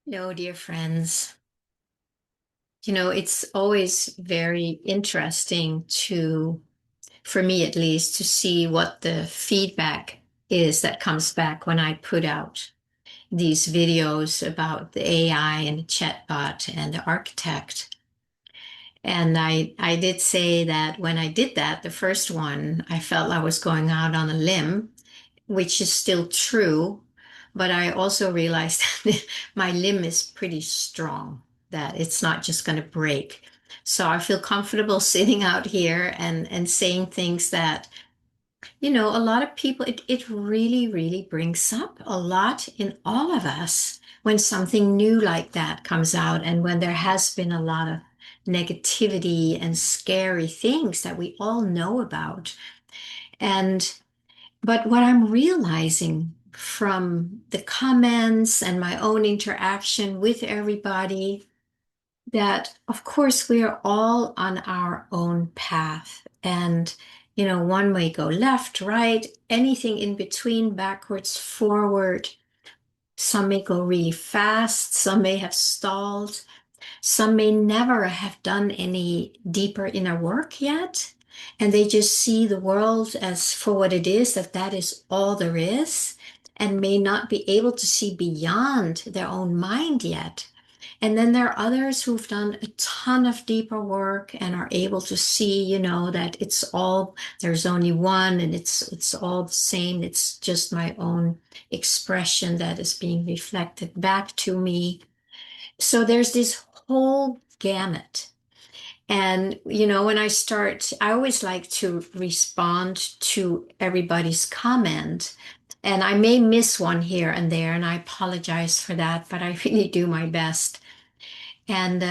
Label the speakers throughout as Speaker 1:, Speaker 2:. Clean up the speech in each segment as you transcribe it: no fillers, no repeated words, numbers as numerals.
Speaker 1: Hello, dear friends. It's always very interesting for me at least, to see what the feedback is that comes back when I put out these videos about the AI and the chatbot and the architect. And I did say that when I did that, the first one, I felt I was going out on a limb, which is still true. But I also realized that my limb is pretty strong, that it's not just going to break. So I feel comfortable sitting out here and saying things that, a lot of people, it really, really brings up a lot in all of us when something new like that comes out and when there has been a lot of negativity and scary things that we all know about. And but what I'm realizing from the comments and my own interaction with everybody, that of course we are all on our own path. And, one may go left, right, anything in between, backwards, forward. Some may go really fast, some may have stalled, some may never have done any deeper inner work yet, and they just see the world as for what it is, that is all there is, and may not be able to see beyond their own mind yet. And then there are others who've done a ton of deeper work and are able to see, that there's only one, and it's all the same. It's just my own expression that is being reflected back to me. So there's this whole gamut. And, when I always like to respond to everybody's comment. And I may miss one here and there, and I apologize for that, but I really do my best. And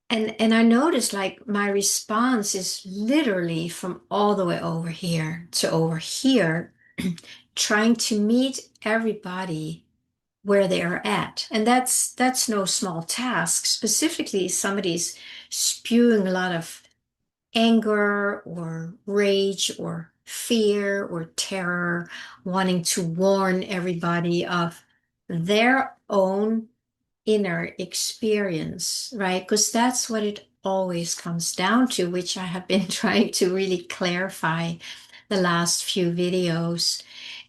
Speaker 1: and I noticed, like, my response is literally from all the way over here to over here, trying to meet everybody where they are at. And that's no small task. Specifically, somebody's spewing a lot of anger or rage or fear or terror, wanting to warn everybody of their own inner experience, right? Because that's what it always comes down to, which I have been trying to really clarify the last few videos.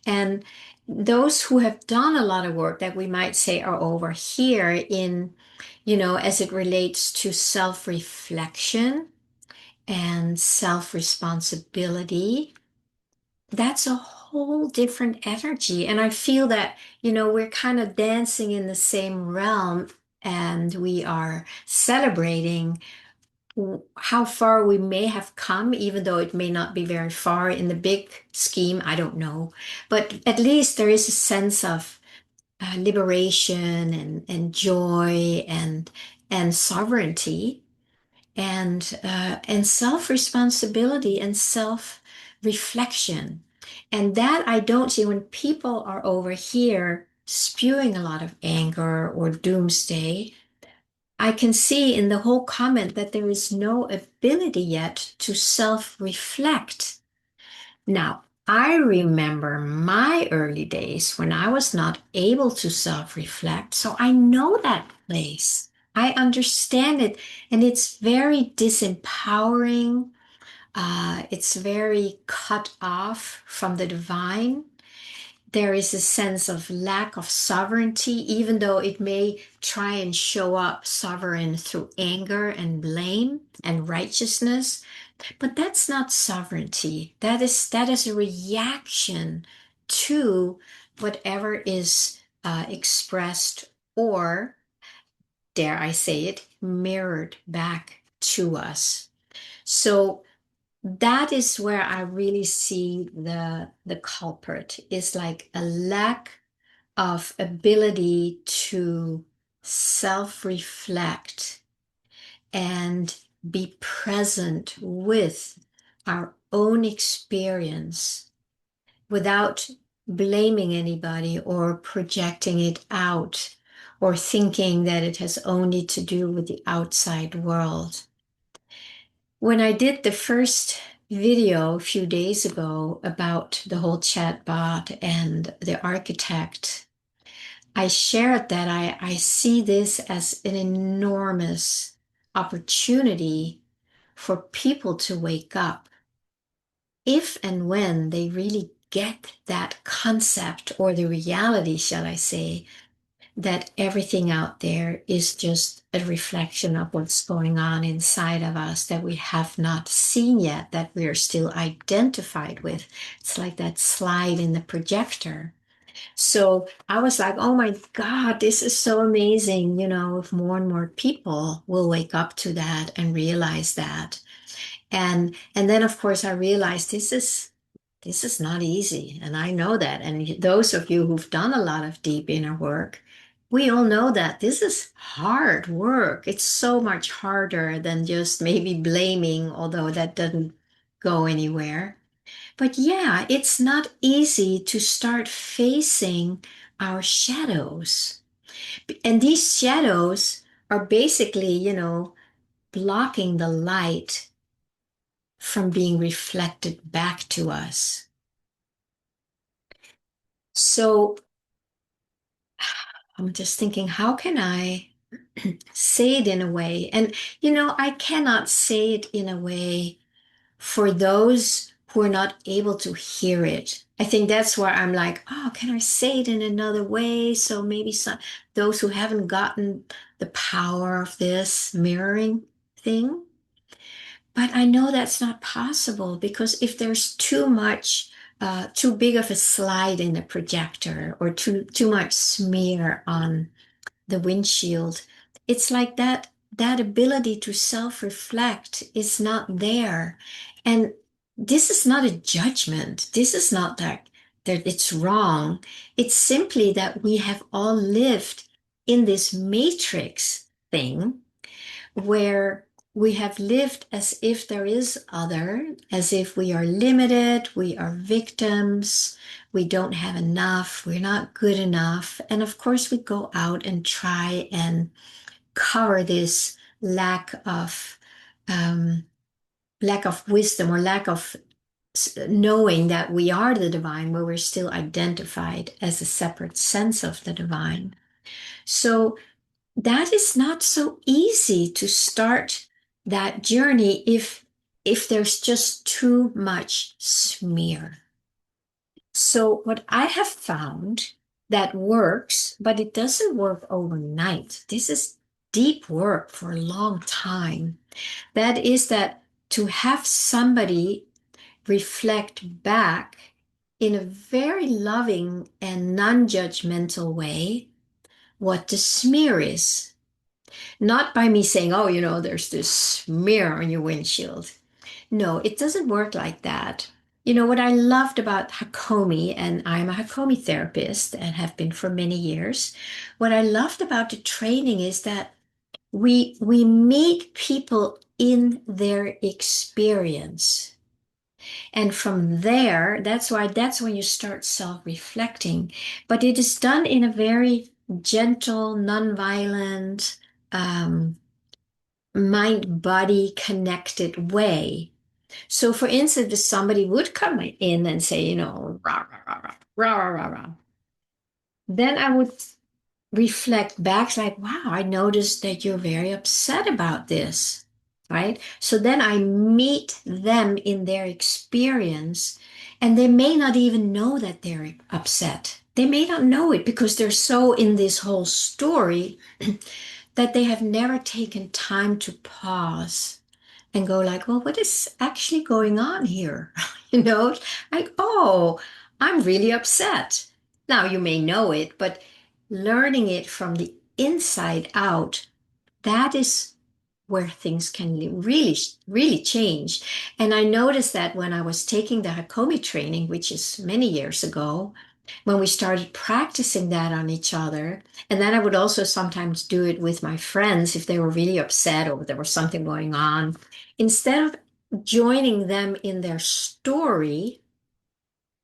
Speaker 1: And those who have done a lot of work that we might say are over here in, as it relates to self-reflection and self-responsibility, that's a whole different energy. And I feel that, we're kind of dancing in the same realm, and we are celebrating how far we may have come, even though it may not be very far in the big scheme. I don't know. But at least there is a sense of liberation and joy and sovereignty and self-responsibility and self-reflection. And that I don't see when people are over here spewing a lot of anger or doomsday. I can see in the whole comment that there is no ability yet to self-reflect. Now, I remember my early days when I was not able to self-reflect, so I know that place. I understand it, and it's very disempowering. It's very cut off from the divine. There is a sense of lack of sovereignty, even though it may try and show up sovereign through anger and blame and righteousness. But that's not sovereignty. That is a reaction to whatever is expressed, or, dare I say it, mirrored back to us. So that is where I really see the culprit is like a lack of ability to self-reflect and be present with our own experience without blaming anybody or projecting it out or thinking that it has only to do with the outside world. When I did the first video a few days ago about the whole chatbot and the architect, I shared that I see this as an enormous opportunity for people to wake up if and when they really get that concept or the reality, shall I say, that everything out there is just a reflection of what's going on inside of us that we have not seen yet, that we are still identified with. It's like that slide in the projector. So I was like, oh my God, this is so amazing. If more and more people will wake up to that and realize that. And then of course I realized this is not easy. And I know that. And those of you who've done a lot of deep inner work, we all know that this is hard work. It's so much harder than just maybe blaming, although that doesn't go anywhere. But yeah, it's not easy to start facing our shadows. And these shadows are basically, blocking the light from being reflected back to us. So I'm just thinking, how can I say it in a way? And, I cannot say it in a way for those who are not able to hear it. I think that's where I'm like, oh, can I say it in another way? So maybe those who haven't gotten the power of this mirroring thing. But I know that's not possible because if there's too big of a slide in the projector or too much smear on the windshield, it's like that ability to self-reflect is not there. And this is not a judgment. This is not that it's wrong. It's simply that we have all lived in this matrix thing where we have lived as if there is other, as if we are limited, we are victims, we don't have enough, we're not good enough. And of course, we go out and try and cover this um, lack of wisdom or lack of knowing that we are the divine, where we're still identified as a separate sense of the divine. So that is not so easy to start that journey if there's just too much smear. So what I have found that works, but it doesn't work overnight. This is deep work for a long time. That is that to have somebody reflect back in a very loving and non-judgmental way what the smear is. Not by me saying, oh, there's this smear on your windshield. No, it doesn't work like that. What I loved about Hakomi, and I'm a Hakomi therapist and have been for many years. What I loved about the training is that we meet people in their experience. And from there, that's when you start self-reflecting. But it is done in a very gentle, non-violent, um, mind body connected way. So, for instance, if somebody would come in and say, rah, rah, rah, rah, rah, rah, rah, rah, then I would reflect back like, wow, I noticed that you're very upset about this, right? So then I meet them in their experience, and they may not even know that they're upset. They may not know it because they're so in this whole story that they have never taken time to pause and go like, well, what is actually going on here? you know, like, oh, I'm really upset. Now you may know it, but learning it from the inside out, that is where things can really, really change. And I noticed that when I was taking the Hakomi training, which is many years ago, when we started practicing that on each other, and then I would also sometimes do it with my friends if they were really upset or there was something going on. Instead of joining them in their story,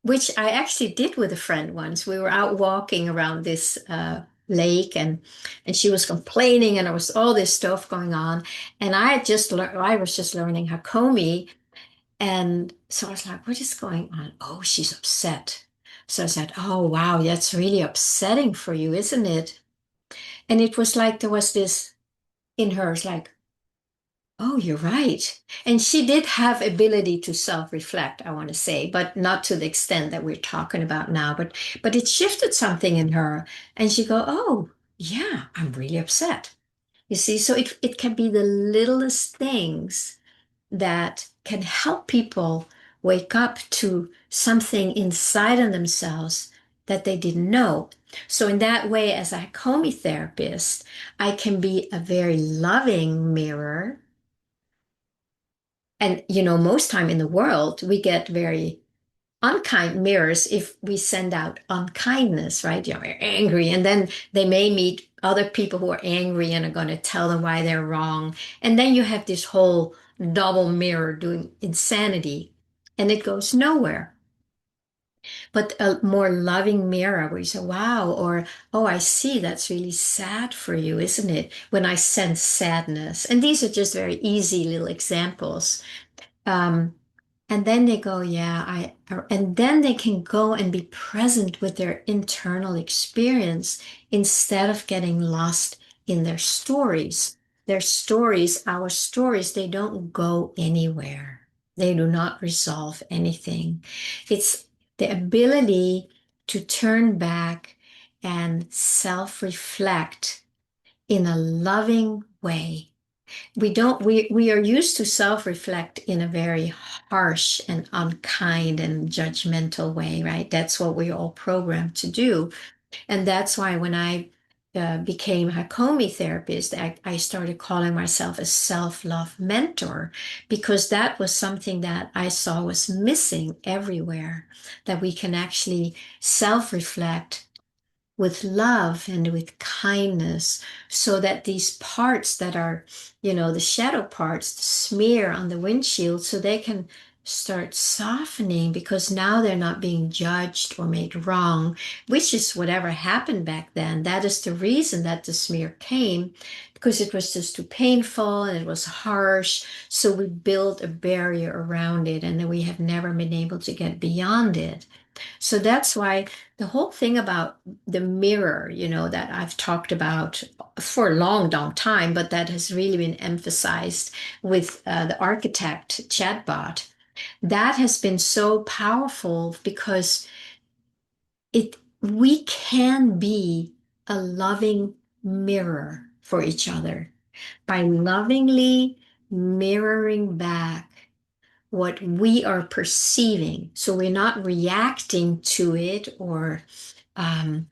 Speaker 1: which I actually did with a friend once, we were out walking around this lake, and she was complaining, and there was all this stuff going on, and I was just learning Hakomi, and so I was like, what is going on? Oh, she's upset. So I said, oh, wow, that's really upsetting for you, isn't it? And it was like there was this in her, it's like, oh, you're right. And she did have ability to self-reflect, I want to say, but not to the extent that we're talking about now. But it shifted something in her. And she go, oh, yeah, I'm really upset. You see, so it can be the littlest things that can help people wake up to something inside of themselves that they didn't know. So in that way, as a Hakomi therapist, I can be a very loving mirror. And most time in the world, we get very unkind mirrors if we send out unkindness, right? We're angry, and then they may meet other people who are angry and are going to tell them why they're wrong. And then you have this whole double mirror doing insanity, and it goes nowhere. But a more loving mirror where you say, wow, or, oh, I see, that's really sad for you, isn't it? When I sense sadness. And these are just very easy little examples. Um, and then they go, yeah, and then they can go and be present with their internal experience instead of getting lost in their stories. Their stories, our stories, they don't go anywhere. They do not resolve anything. It's the ability to turn back and self-reflect in a loving way. We are used to self-reflect in a very harsh and unkind and judgmental way, right? That's what we're all programmed to do. And that's why when I became a Hakomi therapist, I started calling myself a self-love mentor because that was something that I saw was missing everywhere, that we can actually self-reflect with love and with kindness so that these parts that are, the shadow parts smear on the windshield so they can start softening because now they're not being judged or made wrong, which is whatever happened back then. That is the reason that the smear came because it was just too painful and it was harsh. So we built a barrier around it and then we have never been able to get beyond it. So that's why the whole thing about the mirror, that I've talked about for a long, long time, but that has really been emphasized with the architect chatbot, that has been so powerful because we can be a loving mirror for each other by lovingly mirroring back what we are perceiving. So we're not reacting to it or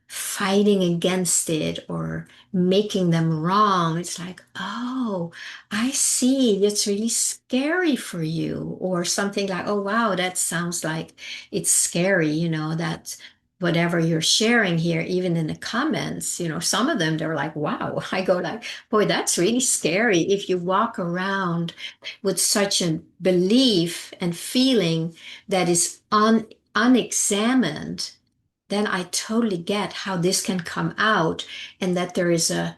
Speaker 1: fighting against it or making them wrong. It's like, oh, I see. It's really scary for you. Or something like, oh, wow, that sounds like it's scary, that whatever you're sharing here, even in the comments, some of them, they're like, wow. I go like, boy, that's really scary. If you walk around with such a belief and feeling that is unexamined, then I totally get how this can come out and that there is a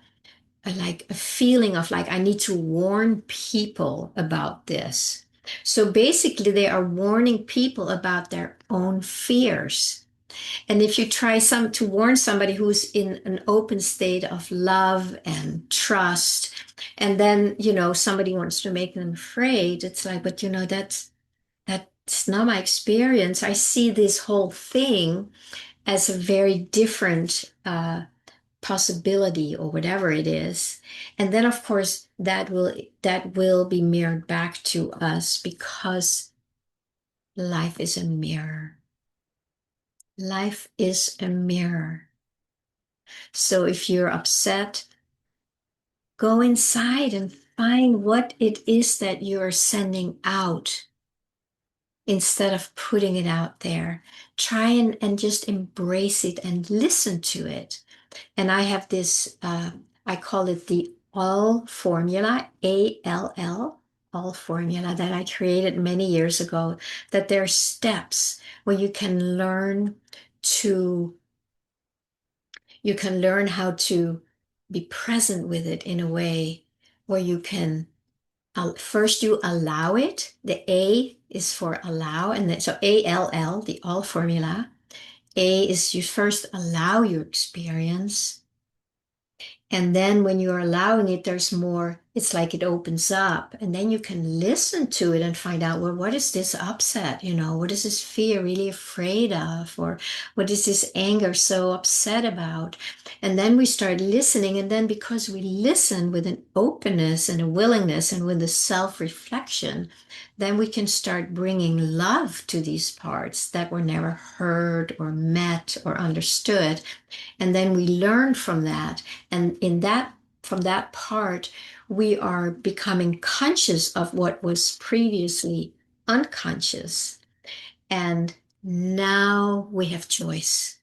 Speaker 1: feeling of like I need to warn people about this. So basically they are warning people about their own fears. And if you try to warn somebody who's in an open state of love and trust, and then, somebody wants to make them afraid, it's like, but that's not my experience. I see this whole thing as a very different possibility or whatever it is. And then of course that will be mirrored back to us because life is a mirror. Life is a mirror. So if you're upset, go inside and find what it is that you're sending out instead of putting it out there. Try and just embrace it and listen to it. And I have this, I call it the all formula, all formula that I created many years ago, that there are steps where to, you can learn how to be present with it in a way where you can, first you allow it. The A is for allow, and then, so ALL, the all formula. A is you first allow your experience. And then when you're allowing it, there's more, it's like it opens up. And then you can listen to it and find out, well, what is this upset? What is this fear really afraid of? Or what is this anger so upset about? And then we start listening. And then because we listen with an openness and a willingness and with a self-reflection, then we can start bringing love to these parts that were never heard or met or understood. And then we learn from that. And from that part, we are becoming conscious of what was previously unconscious. And now we have choice.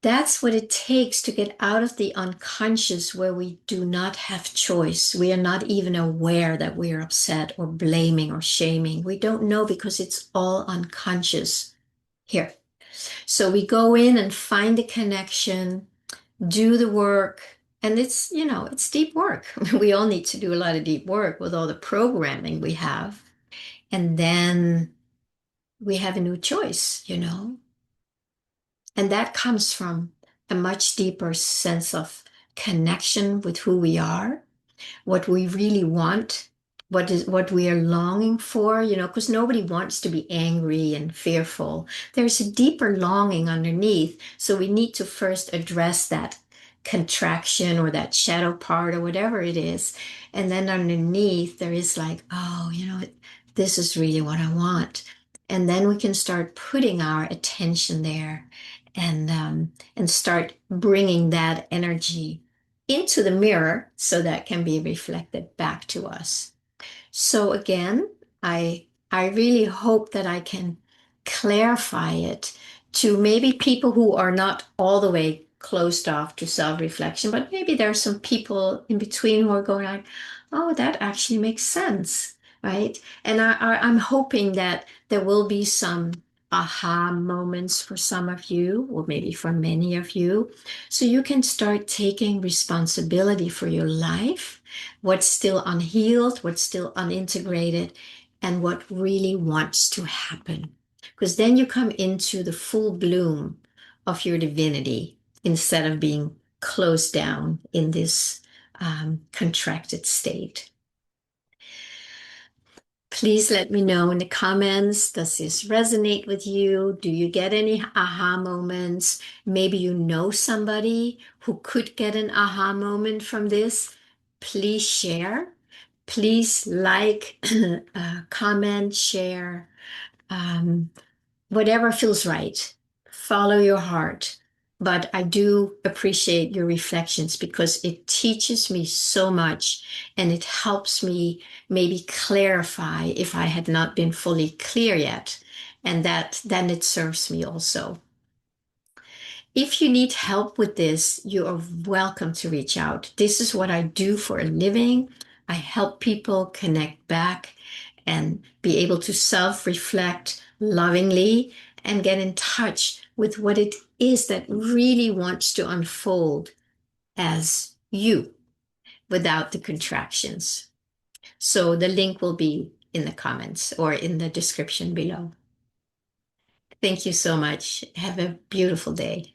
Speaker 1: That's what it takes to get out of the unconscious where we do not have choice. We are not even aware that we are upset or blaming or shaming. We don't know because it's all unconscious here. So we go in and find the connection, do the work, and it's deep work. We all need to do a lot of deep work with all the programming we have. And then we have a new choice. And that comes from a much deeper sense of connection with who we are, what we really want, what we are longing for, because nobody wants to be angry and fearful. There's a deeper longing underneath. So we need to first address that contraction or that shadow part or whatever it is. And then underneath there is like, oh, this is really what I want. And then we can start putting our attention there and start bringing that energy into the mirror so that can be reflected back to us. So again, I really hope that I can clarify it to maybe people who are not all the way closed off to self-reflection, but maybe there are some people in between who are going like, oh, that actually makes sense, right? And I'm hoping that there will be some aha moments for some of you, or maybe for many of you, so you can start taking responsibility for your life, what's still unhealed, what's still unintegrated, and what really wants to happen. Because then you come into the full bloom of your divinity instead of being closed down in this contracted state. Please let me know in the comments, does this resonate with you? Do you get any aha moments? Maybe you know somebody who could get an aha moment from this. Please share. Please like, comment, share, whatever feels right. Follow your heart. But I do appreciate your reflections because it teaches me so much and it helps me maybe clarify if I had not been fully clear yet. And that then it serves me also. If you need help with this, you are welcome to reach out. This is what I do for a living. I help people connect back and be able to self-reflect lovingly and get in touch with what it is that really wants to unfold as you without the contractions. So the link will be in the comments or in the description below. Thank you so much. Have a beautiful day.